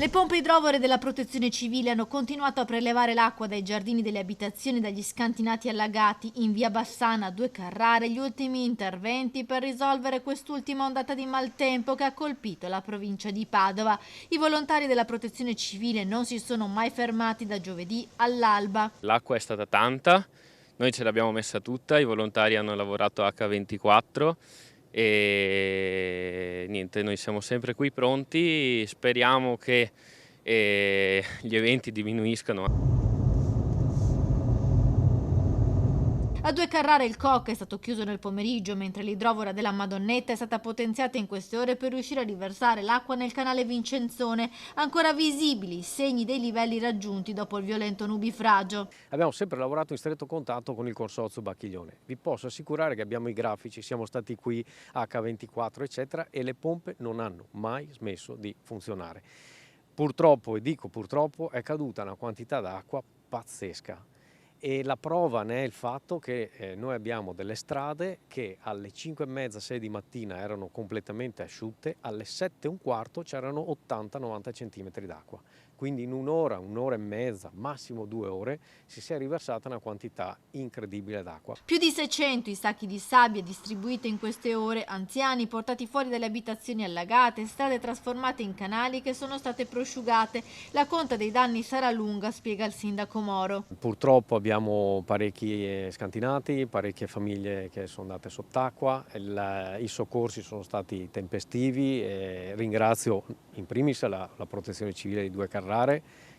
Le pompe idrovore della Protezione Civile hanno continuato a prelevare l'acqua dai giardini delle abitazioni e dagli scantinati allagati in via Bassana a 2 Carrare, gli ultimi interventi per risolvere quest'ultima ondata di maltempo che ha colpito la provincia di Padova. I volontari della Protezione Civile non si sono mai fermati da giovedì all'alba. L'acqua è stata tanta, noi ce l'abbiamo messa tutta, i volontari hanno lavorato H24 e niente, noi siamo sempre qui pronti, speriamo che gli eventi diminuiscano. A 2 Carrare il COC è stato chiuso nel pomeriggio, mentre l'idrovora della Madonnetta è stata potenziata in queste ore per riuscire a riversare l'acqua nel canale Vincenzone. Ancora visibili i segni dei livelli raggiunti dopo il violento nubifragio. Abbiamo sempre lavorato in stretto contatto con il Consorzio Bacchiglione. Vi posso assicurare che abbiamo i grafici, siamo stati qui H24 eccetera e le pompe non hanno mai smesso di funzionare. Purtroppo, e dico purtroppo, è caduta una quantità d'acqua pazzesca. E la prova ne è il fatto che noi abbiamo delle strade che alle 5:30, 6 di mattina erano completamente asciutte, alle 7:15 c'erano 80-90 centimetri d'acqua. Quindi in un'ora e mezza, massimo 2 ore, si è riversata una quantità incredibile d'acqua. Più di 600 i sacchi di sabbia distribuiti in queste ore, anziani portati fuori dalle abitazioni allagate, strade trasformate in canali che sono state prosciugate. La conta dei danni sarà lunga, spiega il sindaco Moro. Purtroppo abbiamo parecchi scantinati, parecchie famiglie che sono andate sott'acqua, i soccorsi sono stati tempestivi e ringrazio in primis la Protezione Civile di 2 Carrare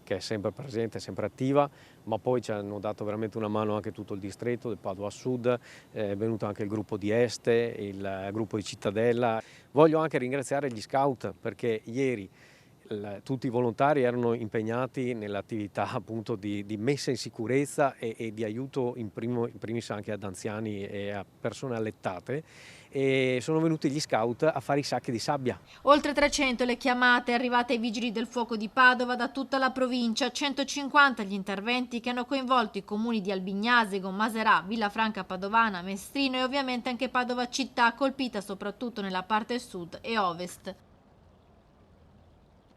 che è sempre presente, sempre attiva, ma poi ci hanno dato veramente una mano anche tutto il distretto del Padova Sud, è venuto anche il gruppo di Este, il gruppo di Cittadella. Voglio anche ringraziare gli scout perché ieri tutti i volontari erano impegnati nell'attività appunto di messa in sicurezza e di aiuto in primis anche ad anziani e a persone allettate e sono venuti gli scout a fare i sacchi di sabbia. Oltre 300 le chiamate arrivate ai vigili del fuoco di Padova da tutta la provincia, 150 gli interventi che hanno coinvolto i comuni di Albignasego, Maserà, Villafranca Padovana, Mestrino e ovviamente anche Padova città colpita soprattutto nella parte sud e ovest.